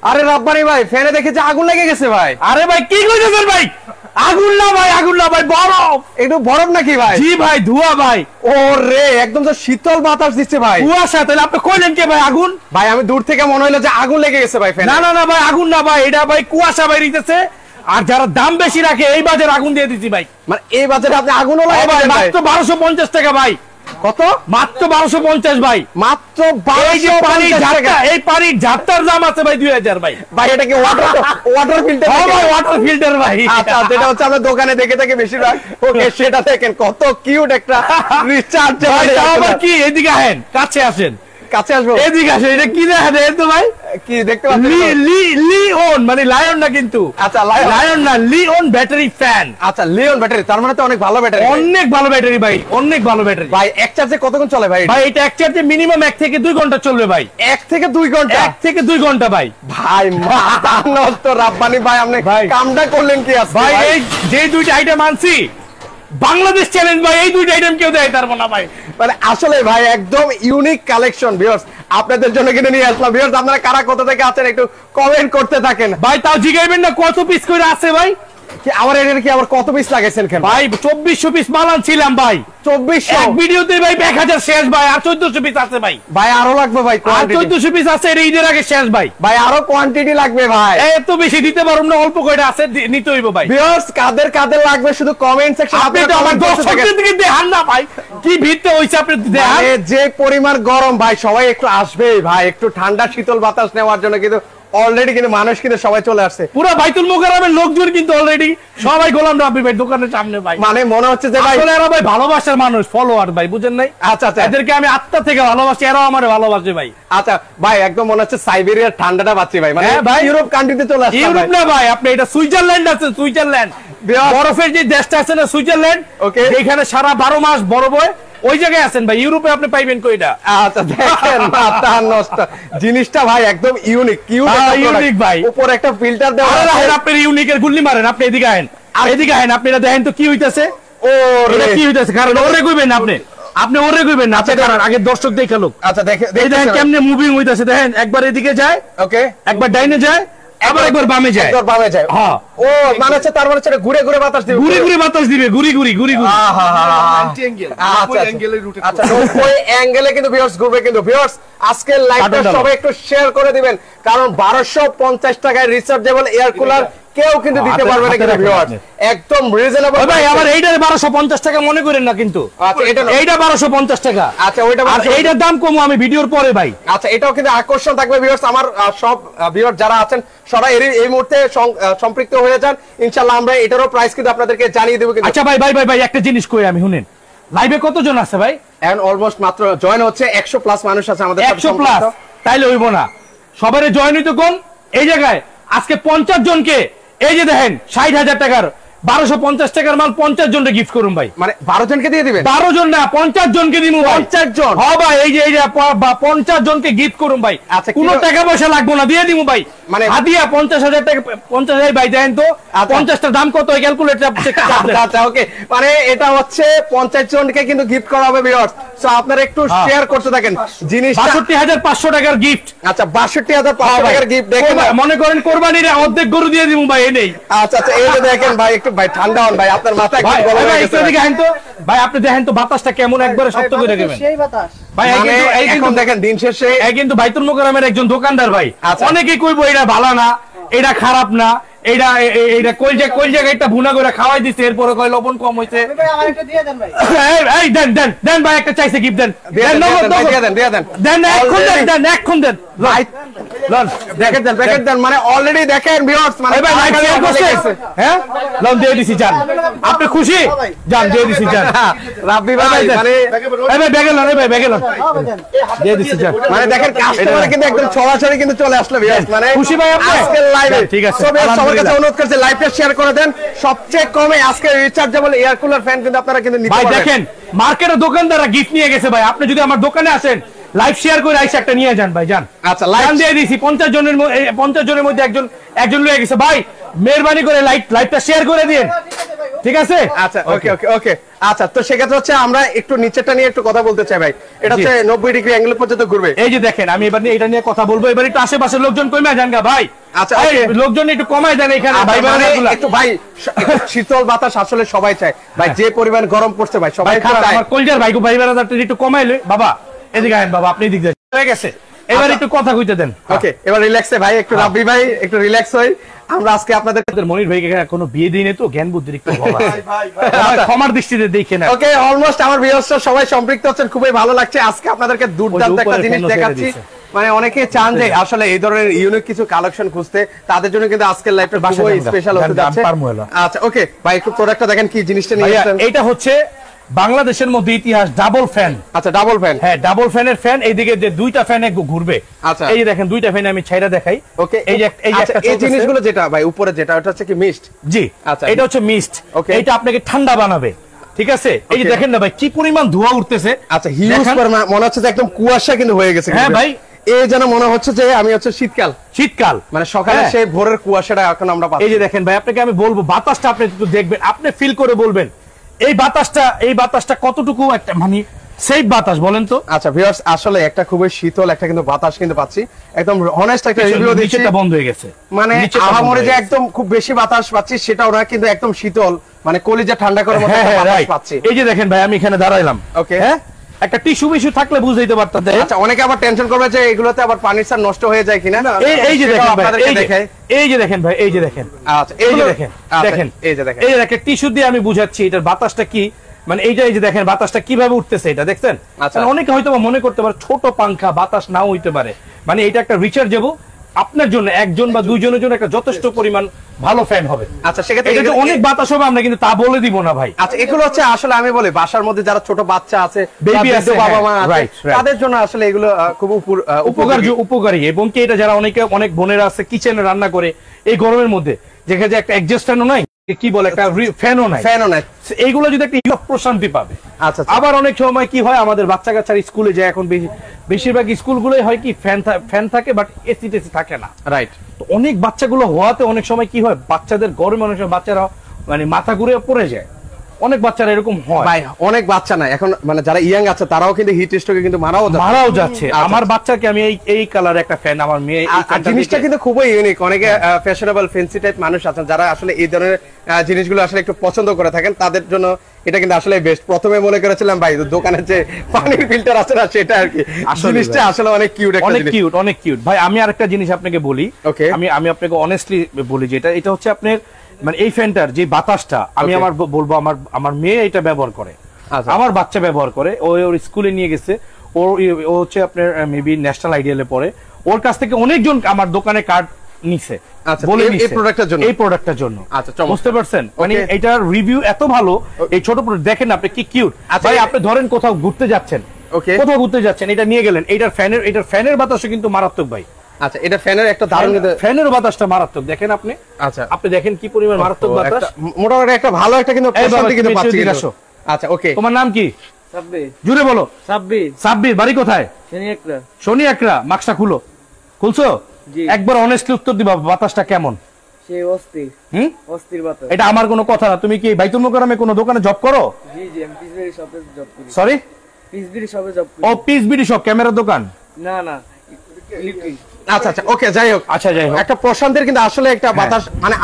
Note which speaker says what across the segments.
Speaker 1: আরে রাব্বানি ভাই ফ্যানে দেখেছে আগুন লেগে গেছে ভাই।
Speaker 2: আরে ভাই কি কইতেছেন ভাই? আগুন না ভাই, আগুন না ভাই, বরফ।
Speaker 1: একটু বরফ নাকি ভাই?
Speaker 2: জি ভাই, ধোঁয়া ভাই।
Speaker 1: ওরে একদম তো শীতল বাতাস দিচ্ছে ভাই।
Speaker 2: কুয়াশা। তাহলে আপনি কইলেন কে ভাই আগুন?
Speaker 1: ভাই আমি দূর থেকে মনে হলো যে আগুন লেগে গেছে ভাই ফ্যানে।
Speaker 2: না না না ভাই, আগুন না ভাই, এটা ভাই কুয়াশা বাইরিতেছে। আর যারা দাম বেশি রাখে এই বাজারে আগুন দিয়ে দিছি ভাই।
Speaker 1: মানে এই বাজারে আপনি আগুনও লাগাই
Speaker 2: ভাই
Speaker 1: দিলেন ভাই?
Speaker 2: মাত্র 1250 টাকা ভাই।
Speaker 1: কত?
Speaker 2: মাত্র 1250 ভাই।
Speaker 1: মাত্র
Speaker 2: এই যে পানির
Speaker 1: 1250
Speaker 2: ঝাড়টা,
Speaker 1: টাকা।
Speaker 2: এই পানির ঝাড়টার দাম আছে ভাই 2000 ভাই।
Speaker 1: ভাই এটা কি ওয়াটার ফিল্টার?
Speaker 2: হ্যাঁ ভাই, ওয়াটার ফিল্টার ভাই।
Speaker 1: আচ্ছা যেটা হচ্ছে আমরা দোকানে দেখে থাকি বেশিরভাগ। ওকে সেটা দেখেন কত কিউট একটা রিচার্জ।
Speaker 2: ভাই তাও আবার কি, এদিকে আহেন, কাছে আসেন।
Speaker 1: কাছে আসবো?
Speaker 2: এদিকে আসেন। এটা কি দেখা যায় তো ভাই?
Speaker 1: কি দেখতে পাচ্ছেন?
Speaker 2: লিওন মানে লায়ন না কিন্তু।
Speaker 1: আচ্ছা
Speaker 2: লায়ন না, লিওন ব্যাটারি ফ্যান।
Speaker 1: আচ্ছা লিওন ব্যাটারি, তার মানে তো অনেক ভালো ব্যাটারি।
Speaker 2: অনেক ভালো ব্যাটারি ভাই, অনেক ভালো ব্যাটারি
Speaker 1: ভাই এক চার্জে কতক্ষণ চলে ভাই?
Speaker 2: ভাই এটা এক চার্জে মিনিমাম 1 থেকে 2 ঘন্টা চলবে ভাই।
Speaker 1: 1 থেকে 2 ঘন্টা?
Speaker 2: 1 থেকে 2 ঘন্টা ভাই।
Speaker 1: ভাই মাথা নষ্ট রাব্বানি ভাই, আপনি
Speaker 2: ভাই
Speaker 1: কামটা করলেন কি আজকে
Speaker 2: ভাই? এই যে দুইটা আইটেম আনছি, বাংলাদেশ চ্যালেঞ্জ ভাই, এই দুইটা আইটেম কেউ দেয় পারবো না ভাই।
Speaker 1: মানে আসলে ভাই একদম ইউনিক কালেকশন ভিউয়ার্স, আপনাদের জন্য কিনে নিয়ে আসলাম। ভিউয়ার্স আপনারা কারা কোথা থেকে আছেন একটু কমেন্ট করতে থাকেন
Speaker 2: ভাই। তাও জিগাইবেন না কত পিস করে আছে ভাই?
Speaker 1: কি আবার এর কি আবার কত পিস লাগাইছেন কেন
Speaker 2: ভাই 2400 পিস মাল আনছিলাম ভাই।
Speaker 1: 2400?
Speaker 2: এক ভিডিওতে ভাই 1000 শেষ ভাই। আর 1400 পিস আছে ভাই।
Speaker 1: ভাই আরো লাগবে ভাই
Speaker 2: আর
Speaker 1: কোয়ান্টিটি।
Speaker 2: 1400 পিস আছে, এর ঈদের আগে শেষ ভাই।
Speaker 1: ভাই আরো কোয়ান্টিটি লাগবে ভাই।
Speaker 2: এত বেশি দিতে পারুম না, অল্প কয়টা আছে নিতে হইব ভাই।
Speaker 1: ভিউয়ার্স কাদের কাদের লাগবে শুধু কমেন্ট সেকশন
Speaker 2: আপনি তো আমার দর্শকদের দিকে দেখান না ভাই, কি ভিড়তে হইছে আপনি দেখান।
Speaker 1: যে পরিমাণ গরম ভাই, সবাই একটু আসবে ভাই, একটু ঠান্ডা শীতল বাতাস নেওয়ার জন্য। কিন্তু অলরেডি কিন্তু মানুষ কিন্তু সবাই চলে আসছে।
Speaker 2: পুরো বাইতুল মোকাররমের লোকজন কিন্তু অলরেডি সবাই গোলাম রাব্বি ভাই দোকানের সামনে ভাই।
Speaker 1: মানে মনে হচ্ছে যে ভাই
Speaker 2: আসলে এরা ভাই ভালোবাসার মানুষ, ফলোয়ার ভাই, বুঝেন নাই?
Speaker 1: আচ্ছা আচ্ছা
Speaker 2: এদেরকে আমি আত্মা থেকে ভালোবাসি, এরাও আমারে ভালোবাসে ভাই।
Speaker 1: আচ্ছা ভাই একদম মনে হচ্ছে সাইবেরিয়ার ঠান্ডাটা পাচ্ছি ভাই। মানে
Speaker 2: হ্যাঁ ভাই,
Speaker 1: ইউরোপ কান্ট্রিতে চলে আসছে।
Speaker 2: ইউরোপ না ভাই, আপনি এটা সুইজারল্যান্ড আছে, সুইজারল্যান্ড। বরফের যে দেশটা আছে না সুইজারল্যান্ড,
Speaker 1: ওকে,
Speaker 2: এখানে সারা 12 মাস বরফ হয়, ওই জায়গায় আছেন ভাই। ইউরোপে আপনি পাইবেন কইটা?
Speaker 1: আচ্ছা দেখেন মাথা নষ্ট জিনিসটা ভাই, একদম ইউনিক
Speaker 2: ইউনিক ভাই।
Speaker 1: উপরে একটা ফিল্টার দেওয়া
Speaker 2: আরে
Speaker 1: আছে।
Speaker 2: রাহেন, আপনি ইউনিকের গুল্লি মারেন। আপনি এদিকে আহেন, এদিকে আহেন, আপনি এটা দেখেন তো কি হইতাছে।
Speaker 1: ও
Speaker 2: এটা কি হইতাছে? কারণ ওরে কইবেন না আপনি, আপনি ওরে কইবেন না, আপনি কারণ আগে দর্শক দেখে লোক।
Speaker 1: আচ্ছা দেখেন
Speaker 2: এই দেখেন কেমনে মুভিং হইতাছে, দেখেন একবার এদিকে যায়,
Speaker 1: ওকে,
Speaker 2: একবার ডাইনে যায়, আবার একবার বামে যায়।
Speaker 1: একবার বামে যায়।
Speaker 2: হ্যাঁ,
Speaker 1: ও মানে হচ্ছে তার মানে সেটা ঘুরে ঘুরে বাতাস দিবে,
Speaker 2: ঘুরে ঘুরে বাতাস দিবে, ঘুরি ঘুরি ঘুরি ঘুরি।
Speaker 1: আচ্ছা 90 অ্যাঙ্গেলে কিন্তু ভিউয়ার্স ঘুরবে। কিন্তু ভিউয়ার্স আজকের লাইভটা সবাই একটু শেয়ার করে দিবেন, কারণ 1250 টাকায় রিচার্জেবল এয়ার কুলার কেউ কিন্তু দিতে পারবে না কিন্তু ভিউয়ার্স, একদম রিজনেবল
Speaker 2: ভাই। আমার এইটার 1250 টাকা মনে করেন না কিন্তু।
Speaker 1: আচ্ছা
Speaker 2: এইটা 1250 টাকা।
Speaker 1: আচ্ছা ওইটা
Speaker 2: আর এইটার দাম কমো আমি ভিডিওর পরে ভাই।
Speaker 1: আচ্ছা এটাও কিন্তু আকর্ষণ থাকবে ভিউয়ার্স। আমার সব ভিউয়ার যারা আছেন সবাই এই মুহূর্তে সম্পৃক্ত হয়ে যান, ইনশাআল্লাহ আমরা এটারও প্রাইস কিন্তু আপনাদেরকে জানিয়ে দেব।
Speaker 2: আচ্ছা ভাই ভাই ভাই ভাই একটা জিনিস কই আমি, শুনেন, লাইভে কতজন আছে ভাই?
Speaker 1: এখন অলমোস্ট মাত্র জয়েন হচ্ছে 100 প্লাস মানুষ আছে আমাদের সাথে।
Speaker 2: 100 প্লাস তাইলে হইব না, সবারে জয়েন হইতো কোন এই জায়গায়। আজকে 50 জনকে, এই যে দেখেন 60,000 টাকার 1250 টাকার মাল 50 জনকে গিফট করুন ভাই।
Speaker 1: মানে 12 জনকে দিয়ে দিবেন?
Speaker 2: 12 জন না, 50 জনকে দিমু ভাই।
Speaker 1: 50 জন?
Speaker 2: হ্যাঁ ভাই, এই যে 50 জনকে গিফট করুন ভাই।
Speaker 1: আচ্ছা
Speaker 2: কোনো টাকা পয়সা লাগবে না, দিয়ে দিমু ভাই। মানে হাদিয়া 50,000 টাকা। 50,000 ভাই দেন তো 50টার দাম কত ক্যালকুলেটর।
Speaker 1: আচ্ছা ওকে, মানে এটা হচ্ছে 50 জনকে কিন্তু গিফট করা হবে ভিউয়ার্স। সো আপনারা একটু শেয়ার করতে থাকেন জিনিসটা।
Speaker 2: 62,500 টাকার গিফট।
Speaker 1: আচ্ছা 62,500 টাকার গিফট দেখেন।
Speaker 2: মনে করেন কোরবানির অর্ধেক গরু দিয়ে দিমু ভাই, এই নেই।
Speaker 1: আচ্ছা আচ্ছা এই যে দেখেন ভাই, একটু ভাই ঠান্ডা হন ভাই, আপনার মাথা একটু গরম হয়ে গেছে
Speaker 2: ভাই। আপনি দেখেন তো বাতাসটা কেমন, একবারে শক্ত করে দেবেন
Speaker 3: সেই বাতাস
Speaker 1: ভাই। এখন দেখেন দিন শেষে
Speaker 2: কিন্তু বাইতুল মোকাররমের একজন দোকানদার ভাই। অনেকেই কইবো এটা ভালো না, এটা খারাপ না, এইটা এইটা কোন জায়গায় একটা ভুনা করে খাওয়াই দিছে, এরপরে কয় লবণ কম হইছে।
Speaker 3: ভাই আমার একটা দিয়ে দেন ভাই।
Speaker 2: এই দেন দেন দেন ভাই, একটা চাইছে গিফট দেন।
Speaker 1: দিয়ে দেন
Speaker 2: দেন এখন দেন লন
Speaker 1: দেখেন দেন প্যাকেট দেন। মানে অলরেডি দেখেন ভিউয়ার্স, মানে
Speaker 2: ভাই লাইভ শেয়ার করছে। হ্যাঁ লন দিয়ে দিছি জান, আপনি খুশি? জান দিয়ে দিছি জান।
Speaker 1: রাব্বি ভাই মানে
Speaker 2: এই ভাই ব্যাগে লন, এই ভাই ব্যাগে লন, দিয়ে দিছি জান।
Speaker 1: মানে দেখেন কাস্টমার কিন্তু একদম ছড়াছড়ি কিন্তু চলে আসলো ভিউয়ার্স। মানে
Speaker 2: খুশি ভাই আপনি
Speaker 1: আজকের লাইভে?
Speaker 2: ঠিক আছে,
Speaker 1: সবার কাছে অনুরোধ করছি লাইভটা শেয়ার করে দেন। সবচেয়ে কমে আজকে রিচার্জেবল এয়ার কুলার ফ্যান কিন্তু আপনারা কিন্তু নিতে
Speaker 2: ভাই
Speaker 1: পারবেন।
Speaker 2: দেখেন মার্কেটের দোকানদাররা গিফট নিয়ে গেছে ভাই। আপনি যদি আমার দোকানে আসেন, লাইভ শেয়ার করে আইসা একটা নিয়ে যান ভাই, যান।
Speaker 1: আচ্ছা লাইভ
Speaker 2: দিয়ে দিছি 50 জনের মধ্যে একজন লয়ে গেছে ভাই। মেহরবানি করে লাইভটা শেয়ার করে দিন, ঠিক আছে?
Speaker 1: আচ্ছা ওকে ওকে ওকে আচ্ছা, তো সেক্ষেত্রে হচ্ছে আমরা একটু নিচেরটা নিয়ে একটু কথা বলতে চাই ভাই। এটা হচ্ছে 90 ডিগ্রি অ্যাঙ্গেল পর্যন্ত ঘুরবে।
Speaker 2: এই যে দেখেন, আমি এবার এটা নিয়ে কথা বলবো। এবার একটু আশেপাশের লোকজন কমে যান গা ভাই।
Speaker 1: আচ্ছা
Speaker 2: লোকজন একটু কমাই দেন এখানে ভাই।
Speaker 1: একটু ভাই শীতল বাতাস আসলে সবাই চায় ভাই, যে পরিমাণ গরম পড়ছে ভাই সবাই চায়। আমার
Speaker 2: কলজার ভাই একটু কমাইলে বাবা, এদিকে আহেন বাবা, আপনি দিক হয়ে গেছে। এবার একটু কথা কইতে দেন।
Speaker 1: ওকে, এবার রিল্যাক্সে ভাই, একটু রাব্বি ভাই একটু রিল্যাক্স হই। আমরা আজকে আপনাদের
Speaker 2: মনির ভাইকে কোনো বিয়ে দিই তো জ্ঞান বুদ্ধির একটু ক্ষমার দৃষ্টিতে দেখে না।
Speaker 1: ওকে, অলমোস্ট আমার ভিউয়ার্সরা সবাই সম্পৃক্ত হচ্ছেন, খুবই ভালো লাগছে। আজকে আপনাদেরকে দুর্দান্ত একটা জিনিস দেখাচ্ছি। মানে অনেকে চান যে আসলে এই ধরনের ইউনিক কিছু কালেকশন খুঁজতে, তাদের জন্য কিন্তু আজকের লাইভটা খুবই স্পেশাল হতে যাচ্ছে। আচ্ছা ওকে ভাই, একটু প্রোডাক্টটা দেখেন কি জিনিসটা নিয়ে আসছেন।
Speaker 2: এটা হচ্ছে বাংলাদেশের মধ্যে ইতিহাস ডাবল ফ্যান।
Speaker 1: আচ্ছা ডাবল ফ্যান,
Speaker 2: হ্যাঁ ডাবল ফ্যানের ফ্যান। এইদিকে যে দুইটা ফ্যান ঘুরবে। আচ্ছা এই যে দেখেন দুইটা ফ্যান আমি ছাইরা দেখাই।
Speaker 1: ওকে, এই যে এই জিনিসগুলো যেটা ভাই উপরে যেটা, ওটা হচ্ছে কি মিস্ট?
Speaker 2: জি আচ্ছা, এটা হচ্ছে মিস্ট। এটা আপনাকে ঠান্ডা বানাবে, ঠিক আছে? এই যে দেখেন না ভাই কি পরিমাণ ধোঁয়া উঠতেছে।
Speaker 1: আচ্ছা হিউজ পরিমাণ, মনে হচ্ছে যে একদম কুয়াশা কিন্তু হয়ে গেছে।
Speaker 2: হ্যাঁ ভাই,
Speaker 1: এই যেন মনে হচ্ছে যে আমি হচ্ছে শীতকাল মানে সকালে সেই ভোরের কুয়াশাটা এখন আমরা পাচ্ছি।
Speaker 2: এই যে দেখেন ভাই, আপনাকে আমি বলবো বাতাসটা আপনি একটু দেখবেন, আপনি ফিল করে বলবেন এই বাতাসটা কতটুকু একটা মানে সেফ বাতাস বলেন তো।
Speaker 1: আচ্ছা ভিউয়ার্স, আসলে একটা খুবই শীতল একটা কিন্তু বাতাস কিন্তু পাচ্ছি। একদম অনেস্ট একটা রিভিউ দিচ্ছি।
Speaker 2: নিচেটা বন্ধ হয়ে গেছে,
Speaker 1: মানে আহামরি যে একদম খুব বেশি বাতাস পাচ্ছি সেটাও না, কিন্তু একদম শীতল, মানে কলিজা ঠান্ডা করার মতো একটা বাতাস পাচ্ছি।
Speaker 2: এই যে দেখেন ভাই, আমি এখানে দাঁড়াইলাম। ওকে, হ্যাঁ একটা টিস্যু মিস্যু থাকলে বুঝাইতে পারতাম।
Speaker 1: আচ্ছা, অনেকে আবার টেনশন করবে যে এগুলোতে আবার পানির সার নষ্ট হয়ে যায় কিনা।
Speaker 2: এই যে দেখেন ভাই, এই যে দেখেন ভাই, এই যে দেখেন। আচ্ছা এই যে দেখেন, দেখেন এই যে দেখেন, এই যে দেখেন টিস্যু দিয়ে আমি বুঝাচ্ছি এটার বাতাসটা কি, মানে এই যে দেখেন বাতাসটা কিভাবে উঠতেছে এটা দেখছেন। আচ্ছা, অনেকে হয়তো মনে করতে পারে ছোট পাংখা বাতাস নাও হইতে পারে, মানে এটা একটা রিচার্জেবল আপনার জন্য একজন বা দুইজনের জন্য একটা যথেষ্ট পরিমাণ ভালো ফ্যান হবে। আচ্ছা সেক্ষেত্রে অনেক বাতাস হবে, আমরা কিন্তু তা বলে দিব না ভাই।
Speaker 1: আচ্ছা এগুলো হচ্ছে আসলে আমি বলি বাসার মধ্যে যারা ছোট বাচ্চা আছে, বেবি আছে, বাবা মা আছে, তাদের জন্য আসলে এগুলো খুব
Speaker 2: উপকারী। এবং কি এটা যারা অনেক বোনেরা আছে কিচেনে রান্না করে এই গরমের মধ্যে, যেখানে একটা অ্যাডজাস্ট ফ্যানও নাই, কি বলে একটা ফ্যানও নাই, এইগুলো যদি একটা প্রশান্তি পাবে। আচ্ছা আবার অনেক সময় কি হয় আমাদের বাচ্চা কাচ্চার স্কুলে যায়, এখন বেশিরভাগ স্কুলগুলোই হয় কি ফ্যান থাকে বাট এসি টেসি থাকে না। রাইট, তো অনেক বাচ্চাগুলো হওয়াতে অনেক সময় কি হয় বাচ্চাদের গরমে অনেক সময় বাচ্চারা মানে মাথা ঘুরে পড়ে যায়। অনেক বাচ্চারা এরকম হয়
Speaker 1: ভাই, অনেক বাচ্চা না এখন মানে যারা ইয়াং আছে তারাও কিন্তু হিট স্ট্রোকে কিন্তু মারাও যাচ্ছে।
Speaker 2: আমার বাচ্চাকে আমি এই কালার একটা ফ্যান, আমার মেয়ে
Speaker 1: জিনিসটা কিন্তু খুবই ইউনিক। অনেকে ফ্যাশনেবল ফ্যান্সি টাইপ মানুষ আছেন যারা আসলে এই ধরনের জিনিসগুলো আসলে একটু পছন্দ করে থাকেন, তাদের জন্য এটা কিন্তু আসলে বেস্ট। প্রথমে মনে করেছিলাম ভাই দোকানে যে পানির ফিল্টার আছে না সেটা আর কি, জিনিসটা আসলে অনেক কিউট,
Speaker 2: অনেক কিউট ভাই। আমি আরেকটা জিনিস আপনাকে বলি, আমি আপনাকে অনেস্টলি বলি যে এটা হচ্ছে আপনার মানে এই ফ্যানটার যে বাতাসটা আমি আমার বলবো আমার মেয়ে এটা ব্যবহার করে, আমার বাচ্চা ব্যবহার করে, ওর স্কুলে নিয়ে গেছে, ও হচ্ছে আপনার মেবি ন্যাশনাল আইডিয়ালে পড়ে, ওর কাছ থেকে অনেকজন আমার দোকানে কার্ড নিছে এই প্রোডাক্টের জন্য। বুঝতে পারছেন, মানে এটার রিভিউ এত ভালো। এই ছোট প্রোডাক্ট দেখেন আপনি কি কিউট। ভাই আপনি ধরেন কোথাও ঘুরতে যাচ্ছেন, এটা নিয়ে গেলেন, এটার ফ্যানের বাতাসও কিন্তু মারাত্মক ভাই।
Speaker 1: আচ্ছা এটা ফ্যানের একটা দারুণ,
Speaker 2: ফ্যানের বাতাসটা মারাত্মক দেখেন আপনি। আচ্ছা আপনি দেখেন কি পরিমাণ মারাত্মক বাতাস,
Speaker 1: মোটামুটি একটা ভালো একটা কিন্তু প্রশান্তি কিন্তু পাচ্ছি। আচ্ছা ওকে,
Speaker 2: তোমার নাম কি?
Speaker 3: সাব্বির।
Speaker 2: জুড়ে বলো।
Speaker 3: সাব্বির।
Speaker 2: বাড়ি কোথায়? শনি একরা। মাস্কটা খুলছো? একবার অনেস্টলি উত্তর দিবা, বাতাসটা কেমন?
Speaker 3: সেই অস্থির। অস্থির বাতাস।
Speaker 2: এটা আমার কোনো কথা না। তুমি কি বাইতুল মোকাররমে কোনো দোকানে জব করো?
Speaker 3: জি জি, আমি পিসবিডি শপে জব করি।
Speaker 2: সরি,
Speaker 3: পিসবিডি শপে জব করি।
Speaker 2: ও পিসবিডি শপ, ক্যামেরার দোকান?
Speaker 3: না না, ইলেকট্রিক।
Speaker 1: আচ্ছা আচ্ছা ওকে, যাই হোক একটা প্রশান্তির কিন্তু আসলে একটা বাতাস। মানে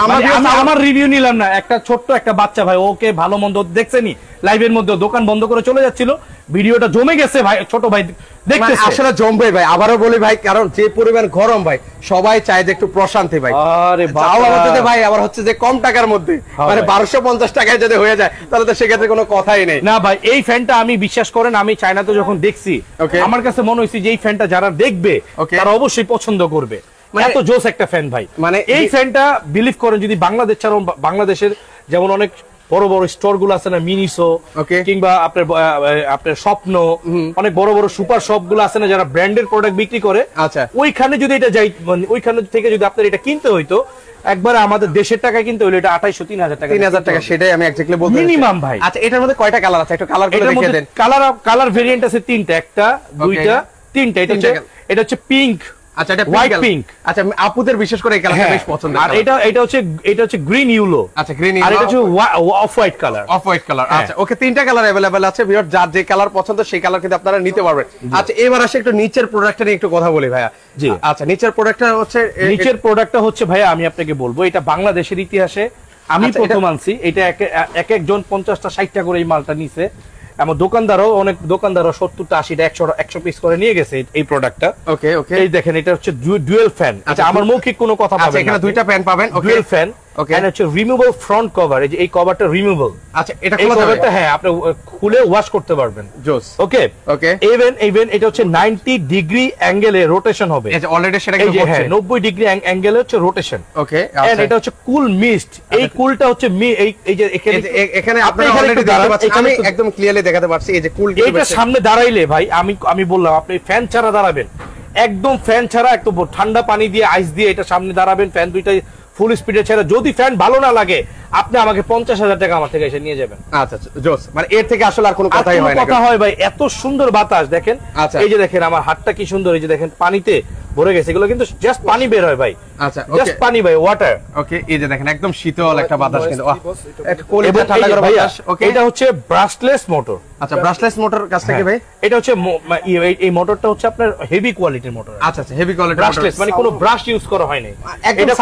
Speaker 2: আমার রিভিউ নিলাম না, একটা ছোট্ট একটা বাচ্চা ভাই, ওকে ভালো মন্দ দেখছেনি লাইভের মধ্যে, দোকান বন্ধ করে চলে যাচ্ছিল, ভিডিওটা জমে গেছে ভাই, ছোট ভাই দেখতে
Speaker 1: আসলে জমবে ভাই। আবারও বলি ভাই, কারণ যে পরিমাণ গরম ভাই সবাই চায় যে একটু প্রশান্তি ভাই। আরে ভাই আবার হচ্ছে যে কম টাকার মধ্যে, মানে 1250 টাকায় যদি হয়ে যায় তাহলে তো সেক্ষেত্রে কোনো কথাই নেই।
Speaker 2: না ভাই, এই ফ্যানটা আমি বিশ্বাস করেন আমি চায়নাতে যখন দেখছি আমার কাছে মনে হয়েছে যে এই ফ্যানটা যারা দেখবে তারা অবশ্যই পছন্দ করবে। এত জোস একটা ফ্যান ভাই। মানে এই ফ্যানটা বিলিভ করেন যদি বাংলাদেশ ছাড়াও বাংলাদেশের যেমন অনেক বড় বড় স্টোর গুলো আছে না, মিনিসো কিংবা আপনার স্বপ্ন, অনেক বড় বড় সুপার শপ গুলো আছে না যারা ব্র্যান্ডের প্রোডাক্ট বিক্রি করে, আচ্ছা ওইখানে যদি এটা যাই, ওইখানে থেকে যদি আপনার এটা কিনতে হইতো একবার আমাদের দেশের টাকায় কিনতে হইলো এটা 2800-3000 টাকা।
Speaker 1: 3000 টাকা, সেটাই আমি এক্স্যাক্টলি বলতে
Speaker 2: মিনিমাম ভাই।
Speaker 1: আচ্ছা এটার মধ্যে কয়টা কালার আছে একটু কালার গুলো দেখিয়ে দেন।
Speaker 2: কালার ভেরিয়েন্ট আছে তিনটা, একটা দুইটা তিনটা। এটা হচ্ছে পিঙ্ক,
Speaker 1: আচ্ছা এটা
Speaker 2: হোয়াইট পিঙ্ক।
Speaker 1: আচ্ছা আপুদের বিশেষ করে এই কালারটা বেশ পছন্দ।
Speaker 2: আর এটা হচ্ছে গ্রিন ইউলো।
Speaker 1: আচ্ছা গ্রিন ইউলো।
Speaker 2: আর এটা হচ্ছে off white colour.
Speaker 1: Off white colour. আচ্ছা ওকে, তিনটা কালার अवेलेबल আছে ভিউয়ার, যার যে কালার পছন্দ সেই কালার কিন্তু আপনারা নিতে পারবেন। আচ্ছা এবার আসে একটু নিচের প্রোডাক্টটা নিয়ে একটু কথা বলি ভাইয়া।
Speaker 2: জি
Speaker 1: আচ্ছা নিচের প্রোডাক্টটা
Speaker 2: হচ্ছে ভাইয়া আমি আপনাকে বলবো এটা বাংলাদেশের ইতিহাসে আমি প্রথম আনছি। এটা এক একজন 50টা 60টা করে এই মালটা নিছে। আমার অনেক দোকানদারও 70টা 80টা 100 পিস করে নিয়ে গেছে এই প্রোডাক্টটা।
Speaker 1: ওকে ওকে,
Speaker 2: এই দেখেন এটা হচ্ছে ডুয়াল ফ্যান। আচ্ছা আমার মৌখিক কোনো কথা পাবেন না।
Speaker 1: এখানে দুইটা ফ্যান পাবেন। Okay
Speaker 2: dual fan. Okay and হচ্ছে রিমুভেবল ফ্রন্ট কভার। এই কভারটা রিমুভেবল। আচ্ছা এটা খোলা যাবে, হ্যাঁ আপনি খুলে ওয়াশ করতে পারবেন। জোস। ওকে ওকে, ইভেন এটা হচ্ছে 90 ডিগ্রি অ্যাঙ্গেলে রোটেশন হবে। এটা অলরেডি সেটা কিন্তু হচ্ছে 90 ডিগ্রি অ্যাঙ্গেলে হচ্ছে রোটেশন। ওকে এন্ড এটা হচ্ছে কুল মিস্ট। এই কুলটা হচ্ছে এই যে
Speaker 1: এখানে আপনি অলরেডি দেখতে পাচ্ছেন, আমি একদম ক্লিয়ারলি দেখাতে পারছি। এই যে কুল,
Speaker 2: এটা সামনে দাঁড়াইলে ভাই আমি বললাম আপনি ফ্যান ছাড়া দাঁড়াবেন, একদম ফ্যান ছাড়া একদম ঠান্ডা পানি দিয়ে আইস দিয়ে এটা সামনে দাঁড়াবেন, ফ্যান দুইটাই ফুল স্পিডে ছেড়ে। যদি ফ্যান ভালো না লাগে আপনি আমাকে 50,000 টাকা আমার থেকে এসে নিয়ে যাবেন।
Speaker 1: আচ্ছা আচ্ছা জোস, মানে এর থেকে আসলে আর কোনো কথাই হয় না।
Speaker 2: কথা হয় ভাই, এত সুন্দর বাতাস দেখেন। এই যে দেখেন আমার হাতটা কি সুন্দর, এই যে দেখেন পানিতে ভরে গেছে, এগুলো কিন্তু জাস্ট পানি বের হয় ভাই। আচ্ছা জাস্ট পানি ভাই, ওয়াটার।
Speaker 1: ওকে এই যে দেখেন একদম শীতল একটা বাতাস কিন্তু।
Speaker 2: ওকে এটা হচ্ছে ব্রাশলেস মোটর।
Speaker 1: আচ্ছা ব্রাশলেস মোটর কাজটা কি ভাই?
Speaker 2: এটা হচ্ছে এই মোটরটা হচ্ছে আপনার হেভি কোয়ালিটির মোটর।
Speaker 1: আচ্ছা আচ্ছা হেভি কোয়ালিটি
Speaker 2: ব্রাশলেস, মানে কোনো ব্রাশ ইউজ করা হয় নাই। এটা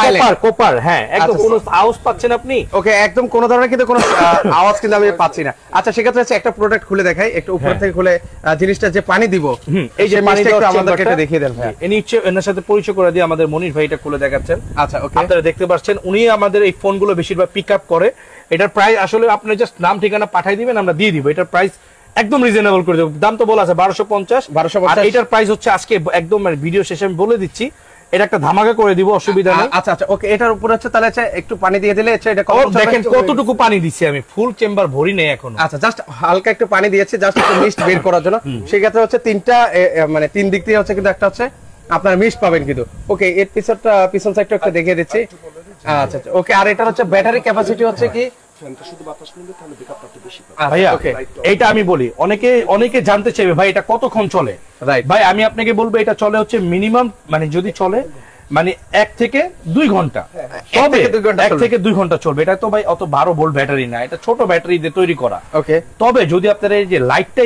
Speaker 2: কপার, হ্যাঁ একদম কোনো আওয়াজ পাচ্ছেন আপনি?
Speaker 1: ওকে একদম কোনো ধরনের কিন্তু কোনো আওয়াজ কিন্তু আমি পাচ্ছি না। আচ্ছা সেক্ষেত্রে হচ্ছে একটা প্রোডাক্ট খুলে দেখাই, একটু উপর থেকে খুলে জিনিসটা যে পানি দিব, এই যে পানিটা একটু আমাদেরকে এটা দেখিয়ে দেন ভাই।
Speaker 2: এনি হচ্ছে এর সাথে পরিচয় করে দিয়ে আমাদের মনির ভাই এটা খুলে দেখাচ্ছেন।
Speaker 1: আচ্ছা ওকে,
Speaker 2: আপনারা দেখতে পাচ্ছেন উনি আমাদের এই ফোনগুলো বেশিরভাগ পিক আপ করে। এটার প্রাইস আসলে আপনি জাস্ট নাম ঠিকানা পাঠিয়ে দিবেন, আমরা দিয়ে দিব। এটার প্রাইস একদম রিজনেবল করে দেব। দাম তো বলা আছে 1250। আর এটার প্রাইস হচ্ছে আজকে একদম ভিডিও শেষে আমি বলে দিচ্ছি, এটা একটা ধামাকা করে দিব, অসুবিধা নেই।
Speaker 1: আচ্ছা আচ্ছা ওকে, এটার উপর হচ্ছে তাহলে একটু পানি দিয়ে দিলে এটা
Speaker 2: দেখেন কতটুকু পানি দিচ্ছি আমি, ফুল চেম্বার ভরি নেই এখন।
Speaker 1: আচ্ছা জাস্ট হালকা একটু পানি দিয়েছি, জাস্ট একটু মিস্ট বের করার জন্য। সেই ক্ষেত্রে হচ্ছে তিনটা মানে তিন দিক দিয়ে হচ্ছে কিন্তু একটা হচ্ছে আপনার মিস্ট পাবেন কিন্তু। ওকে এর পিছন সাইডটা একটু দেখিয়ে দিচ্ছি। আচ্ছা আচ্ছা ওকে, আর এটা হচ্ছে ব্যাটারি ক্যাপাসিটি হচ্ছে কি
Speaker 2: ভাইয়া? এইটা আমি বলি, অনেকে জানতে চাইবে ভাই এটা কতক্ষণ চলে। ভাই আমি আপনাকে বলবো এটা চলে হচ্ছে মিনিমাম, মানে যদি চলে মানে 1 থেকে 2 ঘন্টা, তবে 1 থেকে 2 ঘন্টা চলবে। এটা তো ভাই অত 12 ভোল্ট ব্যাটারি না, এটা ছোট ব্যাটারি দিয়ে তৈরি করা। ওকে তবে যদি আপনারা এই যে লাইটটা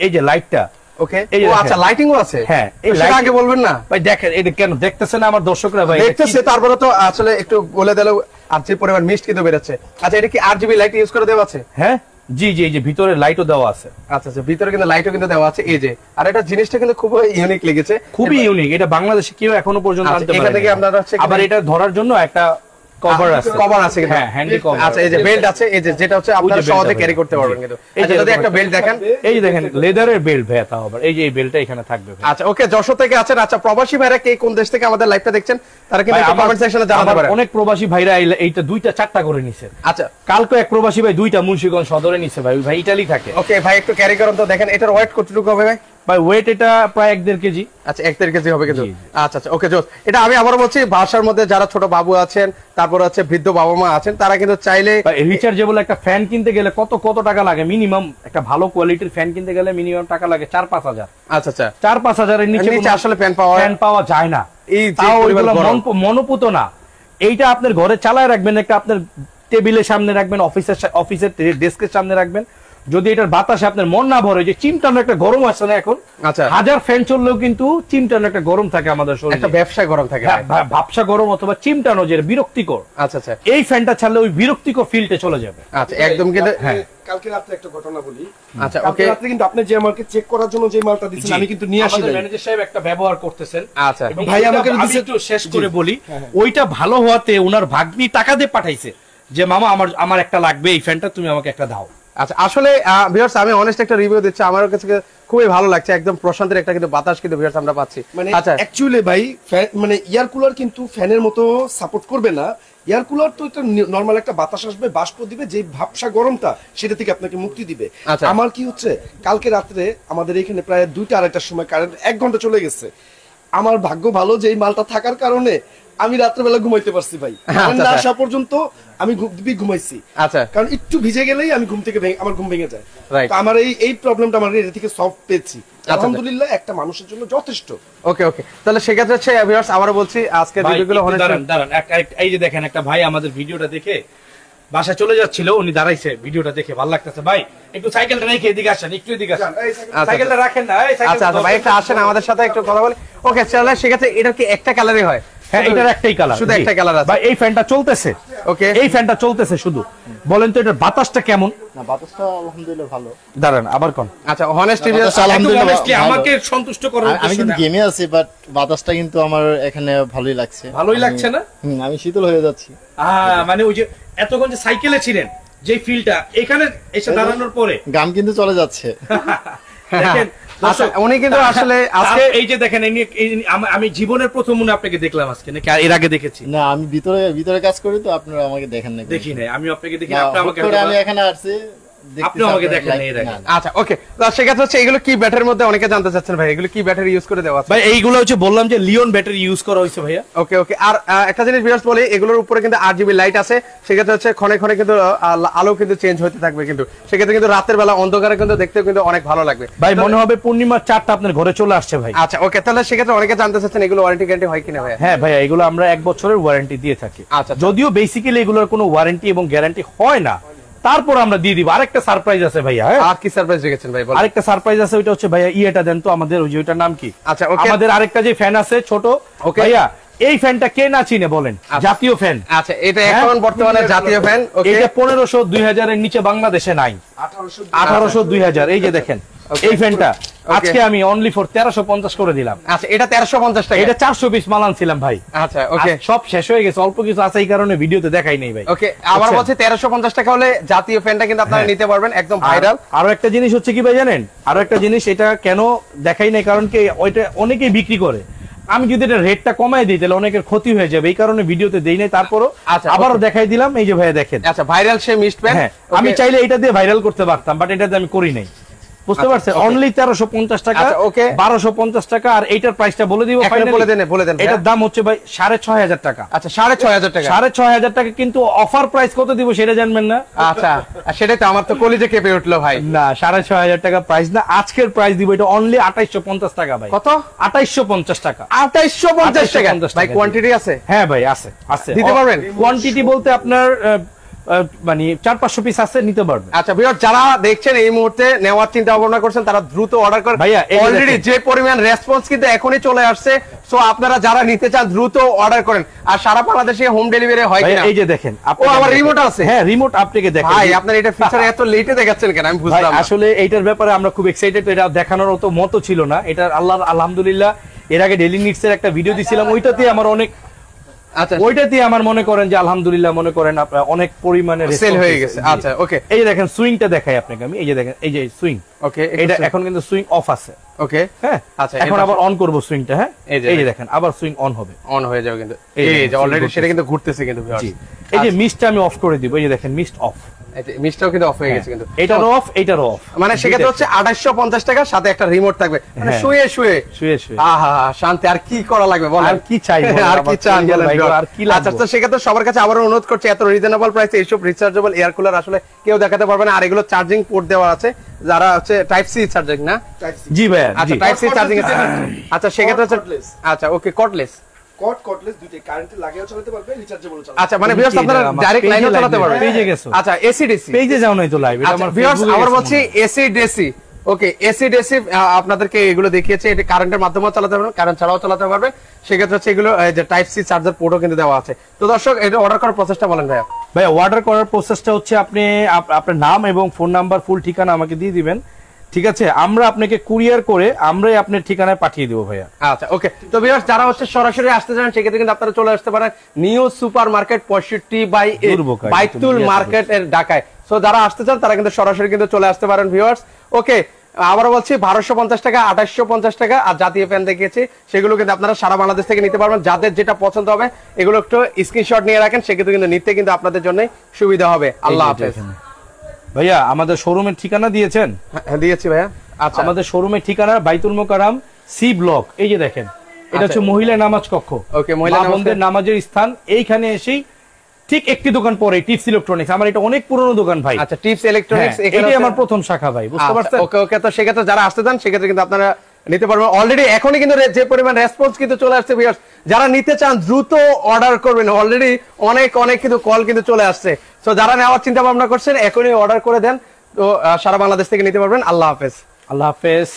Speaker 2: এই যে লাইটটা,
Speaker 1: ওকে আচ্ছা লাইটিংও আছে,
Speaker 2: হ্যাঁ
Speaker 1: সেটা আগে বলবেন না
Speaker 2: ভাই? দেখেন এটা কেন দেখতেছেন আমার দর্শকরা ভাই?
Speaker 1: দেখতেছে, তারপরে তো আসলে একটু বলে দিলে আর যে পরিমাণ মিস্ট কিন্তু বেরোচ্ছে। আচ্ছা এটা কি RGB লাইট ইউজ করে দেওয়া আছে?
Speaker 2: হ্যাঁ জি জি, এই যে ভিতরে লাইটও দেওয়া আছে।
Speaker 1: আচ্ছা আচ্ছা ভিতরে কিন্তু লাইটও কিন্তু দেওয়া আছে এই যে। আর এটা জিনিসটা কিন্তু খুব ইউনিক লেগেছে,
Speaker 2: খুবই ইউনিক। এটা বাংলাদেশে কেউ এখনো পর্যন্ত আনতে পারেনি।
Speaker 1: এখান থেকে আপনারা হচ্ছে
Speaker 2: আবার এটা ধরার জন্য একটা কভার আছে,
Speaker 1: হ্যাঁ হ্যান্ডি কভার। আচ্ছা এই যে বেল্ট আছে, এই যে যেটা হচ্ছে আপনারা সহজে ক্যারি করতে পারবেন কিন্তু। আচ্ছা যদি একটা বেল্ট দেখেন,
Speaker 2: এই যে দেখেন লেদারের বেল্ট ভাই, তা আবার এই যে এই বেল্টটা এখানে থাকবে।
Speaker 1: আচ্ছা ওকে যশোর থেকে আছেন। আচ্ছা প্রবাসী ভাইরা কে কোন দেশ থেকে আমাদের লাইভটা দেখছেন তারা কিন্তু কমেন্ট সেকশনে জানাতে পারেন।
Speaker 2: অনেক প্রবাসী ভাইরা এইটা 2টা 4টা করে নিছে।
Speaker 1: আচ্ছা
Speaker 2: কালকে এক প্রবাসী ভাই 2টা মুন্সিগঞ্জ সদরে নিছে ভাই ইতালি থাকে।
Speaker 1: ওকে ভাই একটু ক্যারি করুন তো, দেখেন এটার ওয়েট কতটুকু হবে ভাই?
Speaker 2: ভাই ওয়েট এটা প্রায় 1.5 কেজি।
Speaker 1: আচ্ছা 1.5 কেজি হবে কিন্তু। আচ্ছা আচ্ছা ওকে জোস। এটা আমি আবার বলছি, বাসার মধ্যে যারা ছোট বাবু আছেন, তারপর হচ্ছে বৃদ্ধ বাবা মা আছেন, তারা কিন্তু চাইলে
Speaker 2: রিচার্জেবল একটা ফ্যান কিনতে গেলে কত টাকা লাগে মিনিমাম? একটা ভালো কোয়ালিটির ফ্যান কিনতে গেলে মিনিমাম টাকা লাগে 4-5 হাজার।
Speaker 1: আচ্ছা আচ্ছা
Speaker 2: 4-5 হাজারের নিচে
Speaker 1: আসলে ফ্যান পাওয়া
Speaker 2: যায় না। মনোপুত না। এইটা আপনার ঘরে চালায় রাখবেন, একটা আপনার টেবিলের সামনে রাখবেন, অফিসের ডেস্কের সামনে রাখবেন। যদি এটার বাতাসে আপনার মন না ভরে, যে চিমটানো একটা গরম আছে না এখন,
Speaker 1: আচ্ছা
Speaker 2: 1000 ফ্যান চললেও কিন্তু চিমটানো একটা গরম থাকে আমাদের শরীরে,
Speaker 1: একটা ব্যবসা গরম থাকে,
Speaker 2: ভাবসা গরম অথবা চিমটানো যে বিরক্তিকর।
Speaker 1: আচ্ছা আচ্ছা
Speaker 2: এই ফ্যানটা ছাড়লে ওই বিরক্তিকর ফিলটা চলে যাবে।
Speaker 1: আচ্ছা একদম কিন্তু। হ্যাঁ
Speaker 4: কালকে রাতে একটা ঘটনা বলি।
Speaker 1: আচ্ছা ওকে
Speaker 4: রাতে কিন্তু আপনি যে আমাকে চেক করার জন্য যে মালটা দিয়েছেন আমি কিন্তু নিয়ে আসি,
Speaker 2: আমাদের ম্যানেজার সাহেব একটা ব্যবহার করতেছেন।
Speaker 1: আচ্ছা
Speaker 2: ভাই আমাকে একটু শেষ করে বলি, ওইটা ভালো হওয়াতে ওনার ভাগ্নি টাকা দিয়ে পাঠাইছে যে মামা আমার একটা লাগবে এই ফ্যানটা, তুমি আমাকে একটা দাও।
Speaker 1: আচ্ছা আসলে ভিউয়ার্স আমি অনেস্ট একটা রিভিউ দিচ্ছি, আমার কাছে খুবই ভালো লাগছে, একদম প্রশান্তের একটা কিন্তু বাতাস কিন্তু ভিউয়ার্স আমরা পাচ্ছি।
Speaker 4: মানে অ্যাকচুয়ালি ভাই মানে এয়ার কুলার কিন্তু ফ্যানের মতো সাপোর্ট করবে না। এয়ার কুলার তো একটা নরমাল একটা বাতাস আসবে, বাষ্প দিবে, যে ভাবসা গরমটা সেটা থেকে আপনাকে মুক্তি দিবে। আমার কি হচ্ছে, কালকে রাত্রে আমাদের এখানে প্রায় 2টা 2:30টার সময় কারেন্ট 1 ঘন্টা চলে গেছে। আমার ভাগ্য ভালো যে এই মালটা থাকার কারণে আমি রাত্রেবেলা ঘুমাইতে পারছি ভাই, না আসা পর্যন্ত আমি ঘুমাইছি।
Speaker 1: আচ্ছা,
Speaker 4: কারণ একটু ভিজে গেলেই আমি ঘুম থেকে আমার ঘুম ভেঙে যায়।
Speaker 1: রাইট,
Speaker 4: তো আমার এই প্রবলেমটা আমার এটা থেকে সলভ পেয়েছি আলহামদুলিল্লাহ, একটা মানুষের জন্য যথেষ্ট।
Speaker 1: ওকে ওকে, তাহলে সেক্ষেত্রে হচ্ছে ভিউয়ার্স আবারও বলছি আজকে ভিডিওগুলো
Speaker 2: দাঁড়ান, এই যে দেখেন একটা ভাই আমাদের ভিডিওটা দেখে বাসা চলে যাচ্ছিল, উনি দাঁড়াইছে ভিডিওটা দেখে ভালো লাগতেছে, ভাই একটু সাইকেলটা রেখে এদিকে আসেন, একটু এদিকে আসেন, সাইকেলটা রাখেন না।
Speaker 1: আচ্ছা আচ্ছা ভাই, একটা আসেন আমাদের সাথে একটু কথা বলি। ওকে, তাহলে সেক্ষেত্রে এটা কি একটা কালারই হয়?
Speaker 2: হ্যাঁ, এটার একটাই কালার,
Speaker 1: শুধু একটা কালার আছে।
Speaker 2: ভাই এই ফ্যানটা চলতেছে,
Speaker 1: ওকে
Speaker 2: এই ফ্যানটা চলতেছে শুধু, বলেন তো এটার বাতাসটা কেমন?
Speaker 5: না, বাতাসটা আলহামদুলিল্লাহ ভালো।
Speaker 2: দাঁড়ান আবার কোন,
Speaker 1: আচ্ছা হনেস্টলি
Speaker 5: আলহামদুলিল্লাহ
Speaker 2: আমাকে সন্তুষ্ট করার
Speaker 5: আমি কিন্তু গেমে আছি, বাট বাতাসটা কিন্তু আমার এখানে ভালোই লাগছে।
Speaker 2: ভালোই লাগছে না?
Speaker 5: আমি শীতল হয়ে যাচ্ছি।
Speaker 2: মানে ওই যে এতক্ষণ যে সাইকেলে ছিলেন, যে ফিলটা এখানে এসে দাঁড়ানোর পরে
Speaker 5: গাম কিন্তু চলে যাচ্ছে।
Speaker 2: দেখেন
Speaker 1: আচ্ছা, উনি কিন্তু আসলে আজকে
Speaker 2: এই যে দেখেন, আমি জীবনের প্রথম মনে আপনাকে দেখলাম আজকে, নাকি এর আগে দেখেছি?
Speaker 5: না, আমি ভিতরে কাজ করি, তো আপনারা আমাকে দেখেন না।
Speaker 2: দেখি নাই, আমি আপনাকে দেখি, আপনি আমাকে,
Speaker 5: আমি এখানে আসছি,
Speaker 2: আপনি আমাকে দেখেন না এর আগে।
Speaker 1: আচ্ছা ওকে, তো সেক্ষেত্রে হচ্ছে এগুলো কি ব্যাটারির মধ্যে অনেকে জানতে চাচ্ছেন ভাই, এগুলো কি ব্যাটারি ইউজ করে দেওয়া আছে?
Speaker 2: ভাই এইগুলো হচ্ছে বললাম যে লিওন ব্যাটারি ইউজ করা হয়েছে ভাইয়া।
Speaker 1: ওকে ওকে, আর একটা জিনিস ভিউয়ার্স বলি, এগুলোর উপরে কিন্তু RGB লাইট আছে, সেক্ষেত্রে হচ্ছে ক্ষণে ক্ষণে কিন্তু আলো কিন্তু চেঞ্জ হতে থাকবে, কিন্তু সেক্ষেত্রে কিন্তু রাতের বেলা অন্ধকারে কিন্তু দেখতেও কিন্তু অনেক ভালো লাগবে
Speaker 2: ভাই, মনে হবে পূর্ণিমার চাঁদটা আপনার ঘরে চলে আসছে ভাই।
Speaker 1: আচ্ছা ওকে, তাহলে সেক্ষেত্রে অনেকে জানতে চাচ্ছেন এগুলো ওয়ারেন্টি গ্যারান্টি হয় কিনা ভাই?
Speaker 2: হ্যাঁ ভাইয়া, এগুলো আমরা 1 বছরের ওয়ারেন্টি দিয়ে থাকি।
Speaker 1: আচ্ছা,
Speaker 2: যদিও বেসিক্যালি এগুলোর কোনো ওয়ারেন্টি এবং গ্যারান্টি হয় না, তারপর আমরা দিয়ে দিব। আরেকটা সারপ্রাইজ আছে ভাইয়া।
Speaker 1: আর কি সারপ্রাইজ রেখেছেন ভাই?
Speaker 2: আরেকটা সারপ্রাইজ আছে, ওইটা হচ্ছে ভাইয়া ইয়েটা দেন তো আমাদের, ওই যে ওইটার নাম কি?
Speaker 1: আচ্ছা ওকে,
Speaker 2: আমাদের আরেকটা যে ফ্যান আছে ছোট, ভাইয়া এই ফ্যানটা কে না চিনে বলেন? জাতীয় ফ্যান।
Speaker 1: আচ্ছা, এটা এখন বর্তমানে জাতীয় ফ্যান। ওকে,
Speaker 2: এটা 1500 2000 এর নিচে বাংলাদেশে নাই। 1800 2000, এই যে দেখেন এই ফ্যানটা আজকে আমি অনলি ফর 1350 করে দিলাম।
Speaker 1: আচ্ছা, এটা 1350 টাকা,
Speaker 2: এটা 420 মাল আনছিলাম ভাই।
Speaker 1: আচ্ছা ওকে,
Speaker 2: সব শেষ হয়ে গেছে, অল্প কিছু আছে, এই কারণে ভিডিওতে দেখাই নাই ভাই।
Speaker 1: ওকে, আবার বলছি 1350 টাকা হলে জাতীয় ফ্যানটা কিন্তু আপনারা নিতে পারবেন, একদম ভাইরাল।
Speaker 2: আরো একটা জিনিস হচ্ছে কি ভাই জানেন, আরো একটা জিনিস, এটা কেন দেখাই নাই কারণ কি ওইটা অনেকেই বিক্রি করে, আমি যদি এটা রেটটা কমাই দিই তাহলে অনেকের ক্ষতি হয়ে যাবে, এই কারণে ভিডিওতে দেই নাই। তারপরও আবারও দেখাই দিলাম, এই যে ভাইয়া দেখেন।
Speaker 1: আচ্ছা, ভাইরাল সে মিস্ট ফ্যান।
Speaker 2: আমি চাইলে এটা দিয়ে ভাইরাল করতে পারতাম, বাট এটা দিয়ে আমি করি নাই, বুঝতে পারছেন? অনলি 1350 টাকা, 1250 টাকা। আর এইটার প্রাইসটা বলে দিব,
Speaker 1: বলে দেন।
Speaker 2: এটার দাম হচ্ছে ভাই 6500 টাকা।
Speaker 1: আচ্ছা, 6500 টাকা,
Speaker 2: 6500 টাকা। কিন্তু অফার প্রাইস কত দিব সেটা জানবেন না?
Speaker 1: আচ্ছা, সেটাই তো আমার তো কলিজে কেঁপে উঠলো ভাই।
Speaker 2: না, 6500 টাকা প্রাইস না, আজকের প্রাইস দিব এটা অনলি 2850 টাকা ভাই।
Speaker 1: কত?
Speaker 2: 2850 টাকা।
Speaker 1: 2850 টাকা ভাই, কোয়ান্টিটি আছে?
Speaker 2: হ্যাঁ ভাই, আছে আছে,
Speaker 1: দিতে পারবেন?
Speaker 2: কোয়ান্টিটি বলতে আপনার মানে 400-500 পিস আছে, নিতে পারবেন।
Speaker 1: আচ্ছা ভিউয়ার, যারা দেখছেন এই মুহূর্তে নেওয়ার চিন্তা ভাবনা করছেন, তারা দ্রুত অর্ডার করেন ভাইয়া। অলরেডি যে পরিমাণ রেসপন্স কিন্তু এখনই চলে আসছে, সো আপনারা যারা নিতে চান দ্রুত অর্ডার করেন। আর সারা বাংলাদেশে হোম ডেলিভারি হয় কিনা?
Speaker 2: এই যে দেখেন,
Speaker 1: ও আমার রিমোট আছে।
Speaker 2: হ্যাঁ, রিমোট আপনাকে দেখেন
Speaker 1: ভাই, আপনার এটা ফিচার এত লেটে দেখাচ্ছেন কেন আমি বুঝলাম না।
Speaker 2: আসলে এইটার ব্যাপারে আমরা খুব এক্সাইটেড, এটা দেখানোর তো মতো ছিল না। এটা আলহামদুলিল্লাহ এর আগে ডেইলি নিডস এর একটা ভিডিও দিছিলাম, ওইটাতে আমার অনেক, আচ্ছা ওইটাতে আমার মনে করেন যে আলহামদুলিল্লাহ মনে করেন অনেক পরিমাণে
Speaker 1: সেল হয়ে গেছে। আচ্ছা ওকে,
Speaker 2: এই যে দেখেন সুইংটা দেখাই আপনাকে আমি, এই যে দেখেন, এই যে সুইং।
Speaker 1: ওকে,
Speaker 2: এটা এখন কিন্তু সুইং অফ আছে।
Speaker 1: ওকে,
Speaker 2: হ্যাঁ, আচ্ছা এখন আবার অন করব সুইংটা। হ্যাঁ, এই যে দেখেন আবার সুইং অন হবে,
Speaker 1: অন হয়ে যাবে কিন্তু, এই যে অলরেডি সেটা কিন্তু ঘুরতেছে কিন্তু।
Speaker 2: এই যে মিস্টটা আমি অফ করে দিব, এই যে দেখেন মিস্ট অফ,
Speaker 1: মিস্টটাও কিন্তু অফ হয়ে গেছে কিন্তু,
Speaker 2: এটারও অফ এটারও অফ।
Speaker 1: মানে সেক্ষেত্রে হচ্ছে 2850 টাকা, সাথে একটা রিমোট থাকবে, মানে শুয়ে শুয়ে আহা শান্তি। আর কি করা লাগবে বলেন?
Speaker 2: আর কি চাই?
Speaker 1: আর কি চান বলেন?
Speaker 2: আর কি লাগবে?
Speaker 1: আচ্ছা, তো সেক্ষেত্রে সবার কাছে আবার অনুরোধ করছি, এত রিজনেবল প্রাইসে এইসব রিচার্জেবল এয়ার কুলার আসলে কেউ দেখাতে পারবে না। আর এগুলো চার্জিং পোর্ট দেওয়া আছে, যারা হচ্ছে টাইপ সি চার্জিং না?
Speaker 2: জি ভাই,
Speaker 1: আচ্ছা টাইপ সি চার্জিং আছে। আচ্ছা সেক্ষেত্রে হচ্ছে, আচ্ছা ওকে, কর্ডলেস, কর্ডলেস দুইটাই, কারেন্টে লাগিয়েও চালাতে পারবে, রিচার্জেবল চালাতে। আচ্ছা, মানে ভিউয়ার্স আপনারা ডাইরেক্ট লাইনও চালাতে পারবেন।
Speaker 2: পেজে গেছো?
Speaker 1: আচ্ছা, এসি ডিসি
Speaker 2: পেজে যাও নাই তো লাইভ, এটা আমার
Speaker 1: ভিউয়ার্স আবার বলছি এসি ডিসি। ওকে, এসি ডিসি আপনাদেরকে এগুলো দেখিয়েছে, এটা কারেন্টের মাধ্যমেও চালাতে পারবেন, কারেন্ট ছাড়াও চালাতে পারবে। সেক্ষেত্রে হচ্ছে এগুলো যে টাইপ সি চার্জার পোর্টও কিন্তু দেওয়া আছে। তো দর্শক, এটা অর্ডার করার প্রসেসটা বলেন ভাইয়া।
Speaker 2: ভাইয়া অর্ডার করার প্রসেসটা হচ্ছে আপনি আপনার নাম এবং ফোন নাম্বার, ফুল ঠিকানা আমাকে দিয়ে দিবেন, ঠিক আছে? আমরা আপনাকে কুরিয়ার করে আমরাই আপনার ঠিকানায় পাঠিয়ে দেবো ভাইয়া।
Speaker 1: আচ্ছা ওকে, তো ভিউয়ার্স যারা হচ্ছে সরাসরি আসতে চান সেক্ষেত্রে কিন্তু আপনারা চলে আসতে পারেন নিউ সুপার মার্কেট 65/8 বাইতুল মার্কেট এর ঢাকায়। সো যারা আসতে চান তারা কিন্তু সরাসরি কিন্তু চলে আসতে পারেন ভিউয়ার্স। ওকে, আবারও বলছি 1250 টাকা, 2850 টাকা। আর জাতীয় ফ্যান দেখিয়েছি, সেগুলো কিন্তু আপনারা সারা বাংলাদেশ থেকে নিতে পারবেন। যাদের যেটা পছন্দ হবে এগুলো একটু স্ক্রিনশট নিয়ে রাখেন, সেক্ষেত্রে কিন্তু নিতে কিন্তু আপনাদের জন্য সুবিধা হবে। আল্লাহ হাফেজ।
Speaker 2: ভাইয়া আমাদের শোরুমের ঠিকানা দিয়েছেন?
Speaker 1: হ্যাঁ দিয়েছি ভাইয়া। আচ্ছা,
Speaker 2: আমাদের শোরুমের ঠিকানা বাইতুল মোকাররম সি ব্লক, এই যে দেখেন এটা হচ্ছে মহিলা নামাজ কক্ষ।
Speaker 1: ওকে, মহিলা
Speaker 2: বোনদের নামাজের স্থান এইখানে এসেই ঠিক একটি দোকান পরে টিপস ইলেকট্রনিক্স। আমার এটা অনেক পুরনো দোকান ভাই।
Speaker 1: আচ্ছা, টিপস ইলেকট্রনিক্স
Speaker 2: এটাই আমার প্রথম শাখা ভাই, বুঝতে পারছেন?
Speaker 1: ওকে ওকে, তো সেক্ষেত্রে যারা আসতে চান সেক্ষেত্রে কিন্তু আপনারা নিতে পারবেন। অলরেডি এখনই কিন্তু যে পরিমাণ রেসপন্স কিন্তু চলে আসছে ভিউয়ার্স, যারা নিতে চান দ্রুত অর্ডার করবেন। অলরেডি অনেক অনেক কিন্তু কল কিন্তু চলে আসছে। সো যারা নেওয়ার চিন্তা ভাবনা করছেন এখনই অর্ডার করে দেন, তো সারা বাংলাদেশ থেকে নিতে পারবেন। আল্লাহ হাফেজ।
Speaker 2: আল্লাহ হাফেজ।